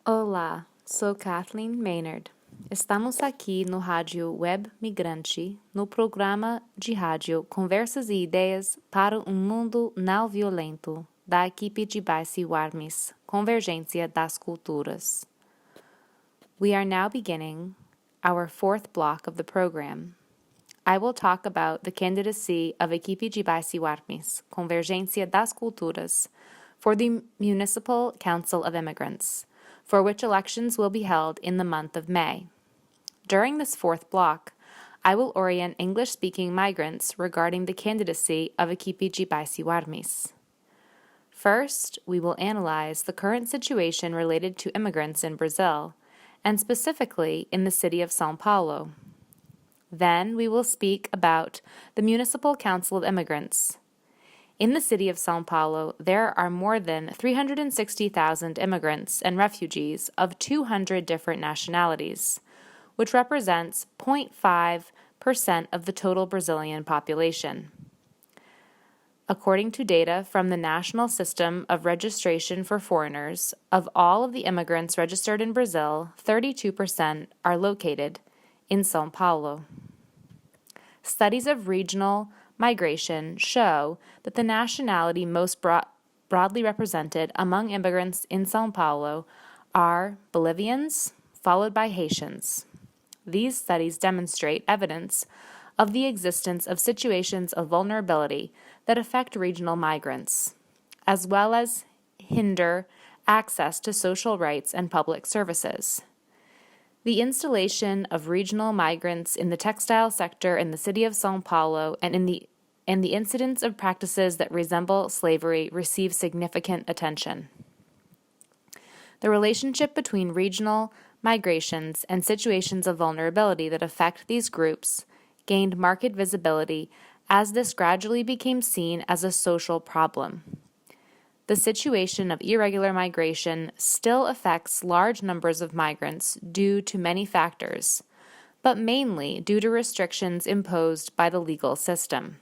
Olá, sou Katlheen Maynard. Estamos aqui no Rádio Web Migrante, no programa de rádio Conversas e Ideias para um Mundo Não Violento, da equipe de Base Warmis Convergência das Culturas. We are now beginning our fourth block of the program. I will talk about the candidacy of equipe de Base Warmis Convergência das Culturas for the Municipal Council of Immigrants, for which elections will be held in the month of May. During this fourth block, I will orient English-speaking migrants regarding the candidacy of equipe de Base Warmis. First, we will analyze the current situation related to immigrants in Brazil, and specifically in the city of São Paulo. Then we will speak about the Municipal Council of Immigrants. In the city of São Paulo, there are more than 360,000 immigrants and refugees of 200 different nationalities, which represents 0.5% of the total Brazilian population. According to data from the National System of Registration for Foreigners, of all of the immigrants registered in Brazil, 32% are located in São Paulo. Studies of regional migration show that the nationality most broadly represented among immigrants in São Paulo are Bolivians, followed by Haitians. These studies demonstrate evidence of the existence of situations of vulnerability that affect regional migrants, as well as hinder access to social rights and public services. The installation of regional migrants in the textile sector in the city of São Paulo and the incidence of practices that resemble slavery receive significant attention. The relationship between regional migrations and situations of vulnerability that affect these groups gained marked visibility as this gradually became seen as a social problem. The situation of irregular migration still affects large numbers of migrants due to many factors, but mainly due to restrictions imposed by the legal system.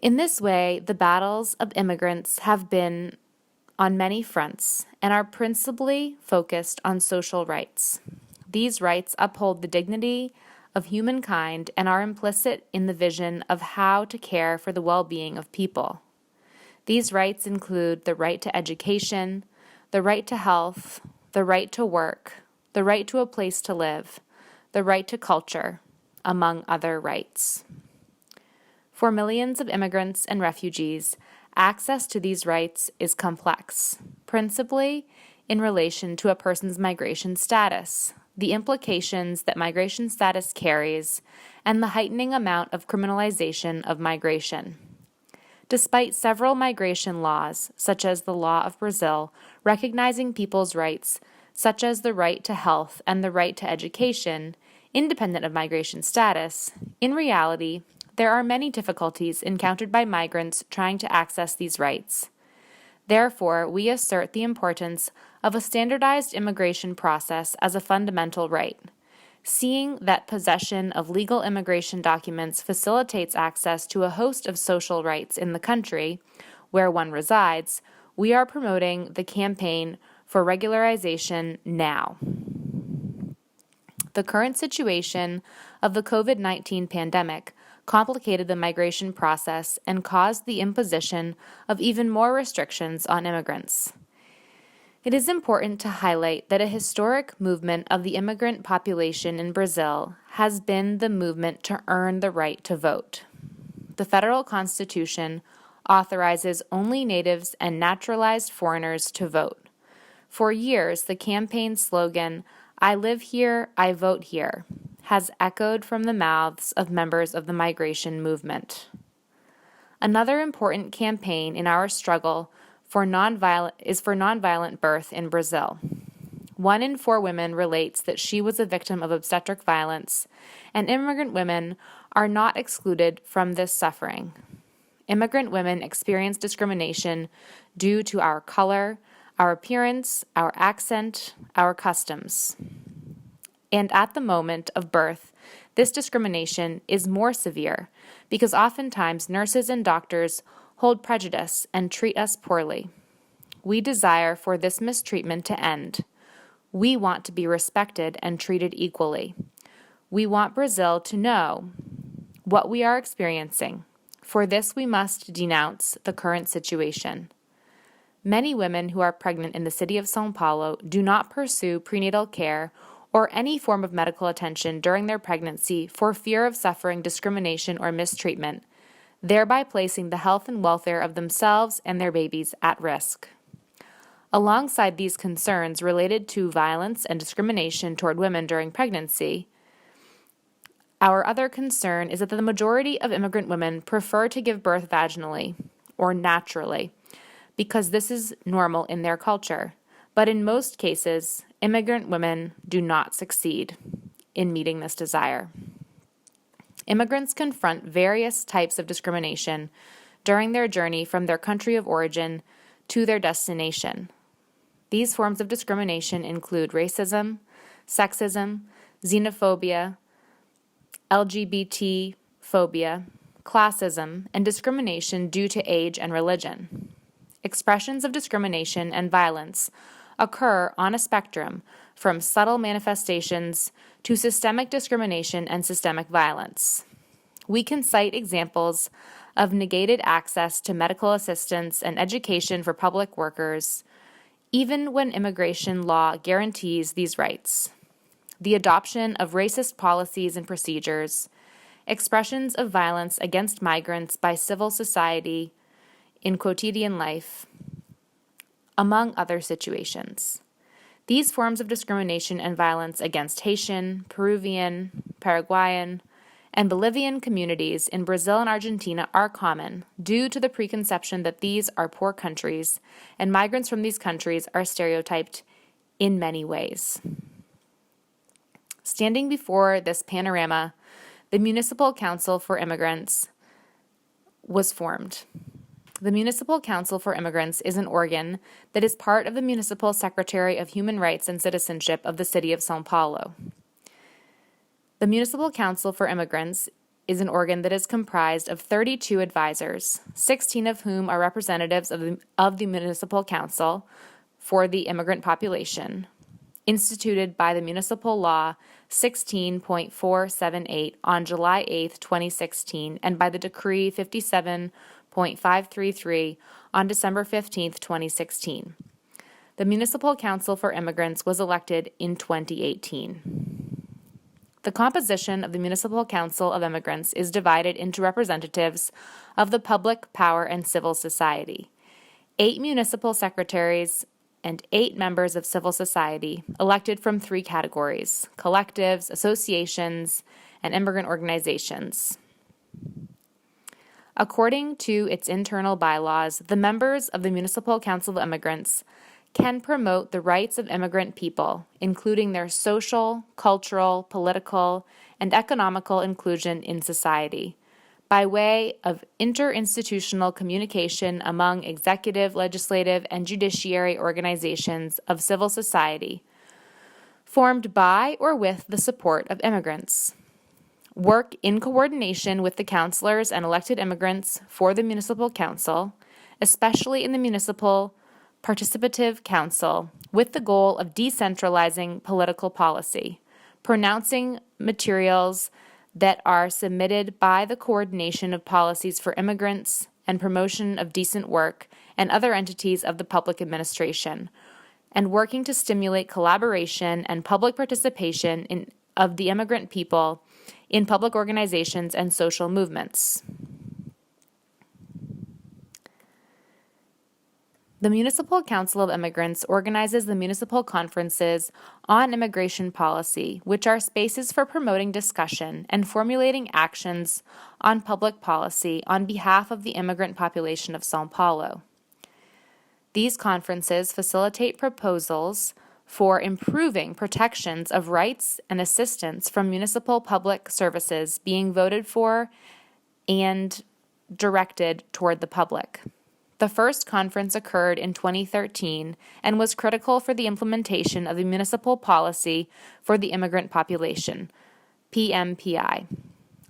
In this way, the battles of immigrants have been on many fronts and are principally focused on social rights. These rights uphold the dignity of humankind and are implicit in the vision of how to care for the well-being of people. These rights include the right to education, the right to health, the right to work, the right to a place to live, the right to culture, among other rights. For millions of immigrants and refugees, access to these rights is complex, principally in relation to a person's migration status, the implications that migration status carries, and the heightening amount of criminalization of migration. Despite several migration laws, such as the law of Brazil, recognizing people's rights, such as the right to health and the right to education, independent of migration status, in reality, there are many difficulties encountered by migrants trying to access these rights. Therefore, we assert the importance of a standardized immigration process as a fundamental right. Seeing that possession of legal immigration documents facilitates access to a host of social rights in the country where one resides, we are promoting the campaign for regularization now. The current situation of the COVID-19 pandemic complicated the migration process and caused the imposition of even more restrictions on immigrants. It is important to highlight that a historic movement of the immigrant population in Brazil has been the movement to earn the right to vote. The federal constitution authorizes only natives and naturalized foreigners to vote. For years, the campaign slogan, "I live here, I vote here," has echoed from the mouths of members of the migration movement. Another important campaign in our struggle for nonviolent birth in Brazil. 1 in 4 women relates that she was a victim of obstetric violence, and immigrant women are not excluded from this suffering. Immigrant women experience discrimination due to our color, our appearance, our accent, our customs. And at the moment of birth, this discrimination is more severe because oftentimes nurses and doctors hold prejudice and treat us poorly. We desire for this mistreatment to end. We want to be respected and treated equally. We want Brazil to know what we are experiencing. For this, we must denounce the current situation. Many women who are pregnant in the city of São Paulo do not pursue prenatal care or any form of medical attention during their pregnancy for fear of suffering discrimination or mistreatment, thereby placing the health and welfare of themselves and their babies at risk. Alongside these concerns related to violence and discrimination toward women during pregnancy, our other concern is that the majority of immigrant women prefer to give birth vaginally or naturally because this is normal in their culture. But in most cases, immigrant women do not succeed in meeting this desire. Immigrants confront various types of discrimination during their journey from their country of origin to their destination. These forms of discrimination include racism, sexism, xenophobia, LGBT phobia, classism, and discrimination due to age and religion. Expressions of discrimination and violence occur on a spectrum from subtle manifestations to systemic discrimination and systemic violence. We can cite examples of negated access to medical assistance and education for public workers, even when immigration law guarantees these rights. The adoption of racist policies and procedures, expressions of violence against migrants by civil society in quotidian life, among other situations. These forms of discrimination and violence against Haitian, Peruvian, Paraguayan, and Bolivian communities in Brazil and Argentina are common due to the preconception that these are poor countries and migrants from these countries are stereotyped in many ways. Standing before this panorama, the Municipal Council for Immigrants was formed. The Municipal Council for Immigrants is an organ that is part of the Municipal Secretary of Human Rights and Citizenship of the City of São Paulo. The Municipal Council for Immigrants is an organ that is comprised of 32 advisors, 16 of whom are representatives of the Municipal Council for the immigrant population, instituted by the Municipal Law 16.478 on July 8, 2016, and by the Decree 57.533 on December 15, 2016. The Municipal Council for Immigrants was elected in 2018. The composition of the Municipal Council of Immigrants is divided into representatives of the public, power, and civil society, 8 municipal secretaries, and 8 members of civil society elected from 3 categories: collectives, associations, and immigrant organizations. According to its internal bylaws, the members of the Municipal Council of Immigrants can promote the rights of immigrant people, including their social, cultural, political, and economical inclusion in society, by way of interinstitutional communication among executive, legislative, and judiciary organizations of civil society, formed by or with the support of immigrants. Work in coordination with the councilors and elected immigrants for the Municipal Council, especially in the Municipal Participative Council, with the goal of decentralizing political policy, pronouncing materials that are submitted by the coordination of policies for immigrants and promotion of decent work and other entities of the public administration, and working to stimulate collaboration and public participation of the immigrant people in public organizations and social movements. The Municipal Council of Immigrants organizes the municipal conferences on immigration policy, which are spaces for promoting discussion and formulating actions on public policy on behalf of the immigrant population of São Paulo. These conferences facilitate proposals for improving protections of rights and assistance from municipal public services being voted for and directed toward the public. The first conference occurred in 2013 and was critical for the implementation of the Municipal Policy for the Immigrant Population, PMPI,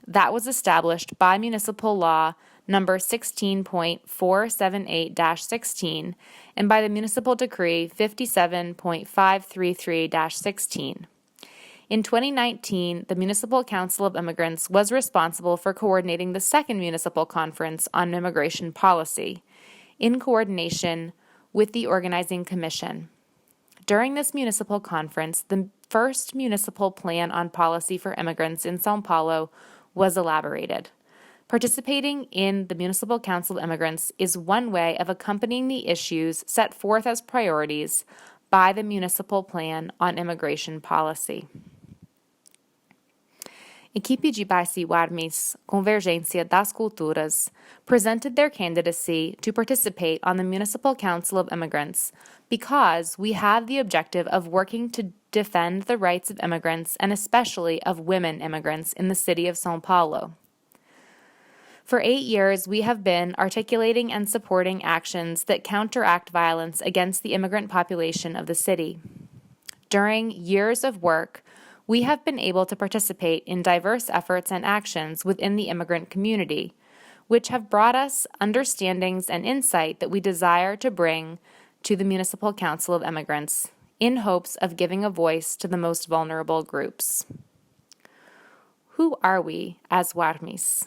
that was established by Municipal Law number 16.478-16 and by the Municipal Decree 57.533-16. In 2019, the Municipal Council of Immigrants was responsible for coordinating the second municipal conference on immigration policy, in coordination with the Organizing Commission. During this municipal conference, the first municipal plan on policy for immigrants in São Paulo was elaborated. Participating in the Municipal Council of Immigrants is one way of accompanying the issues set forth as priorities by the Municipal Plan on Immigration Policy. Equipe de Base Warmis Convergence das Culturas presented their candidacy to participate on the Municipal Council of Immigrants because we have the objective of working to defend the rights of immigrants and especially of women immigrants in the city of São Paulo. For 8 years, we have been articulating and supporting actions that counteract violence against the immigrant population of the city. During years of work, we have been able to participate in diverse efforts and actions within the immigrant community, which have brought us understandings and insight that we desire to bring to the Municipal Council of Immigrants in hopes of giving a voice to the most vulnerable groups. Who are we as Warmis?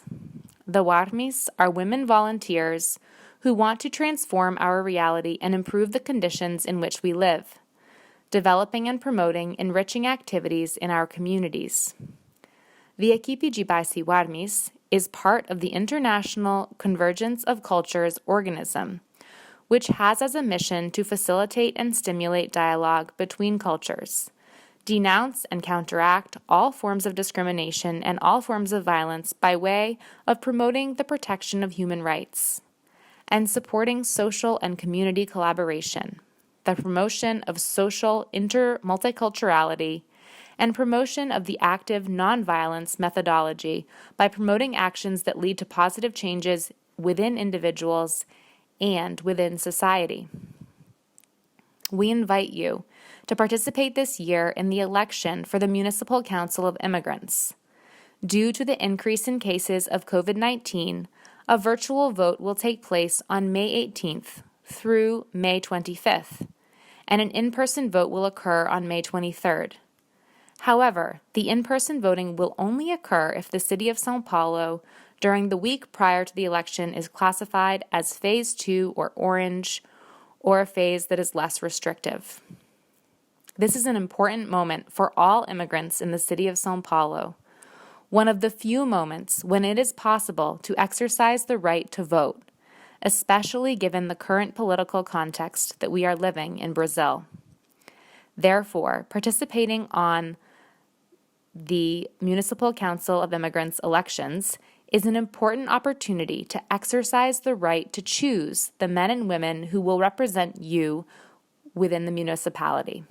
The Warmis are women volunteers who want to transform our reality and improve the conditions in which we live, developing and promoting enriching activities in our communities. The Equipe de Base Warmis is part of the International Convergence of Cultures organism, which has as a mission to facilitate and stimulate dialogue between cultures, denounce and counteract all forms of discrimination and all forms of violence by way of promoting the protection of human rights, and supporting social and community collaboration, the promotion of social multiculturality, and promotion of the active nonviolence methodology by promoting actions that lead to positive changes within individuals and within society. We invite you to participate this year in the election for the Municipal Council of Immigrants. Due to the increase in cases of COVID-19, a virtual vote will take place on May 18th through May 25th, and an in-person vote will occur on May 23rd. However, the in-person voting will only occur if the City of São Paulo, during the week prior to the election, is classified as Phase 2 or orange, or a phase that is less restrictive. This is an important moment for all immigrants in the City of São Paulo, one of the few moments when it is possible to exercise the right to vote, especially given the current political context that we are living in Brazil. Therefore, participating on the Municipal Council of Immigrants elections is an important opportunity to exercise the right to choose the men and women who will represent you within the municipality.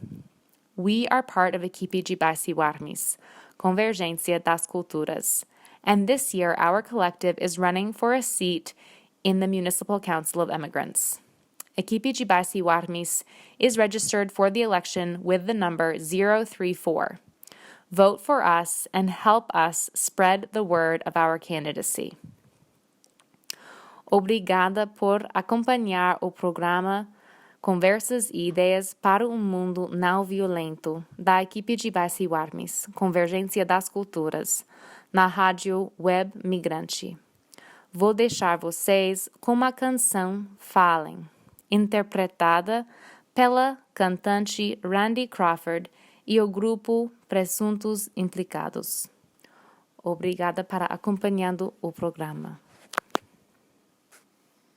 We are part of Equipe de Base Warmis, Convergência das Culturas, and this year our collective is running for a seat in the Municipal Council of Immigrants. Equipe de Base Warmis is registered for the election with the number 034. Vote for us and help us spread the word of our candidacy. Obrigada por acompanhar o programa Conversas e Ideias para um Mundo Não Violento, da Equipe de Base Warmis, Convergência das Culturas, na Rádio Web Migrante. Vou deixar vocês com uma canção Falem, interpretada pela cantante Randy Crawford e o grupo Presuntos Implicados. Obrigada para acompanhando o programa.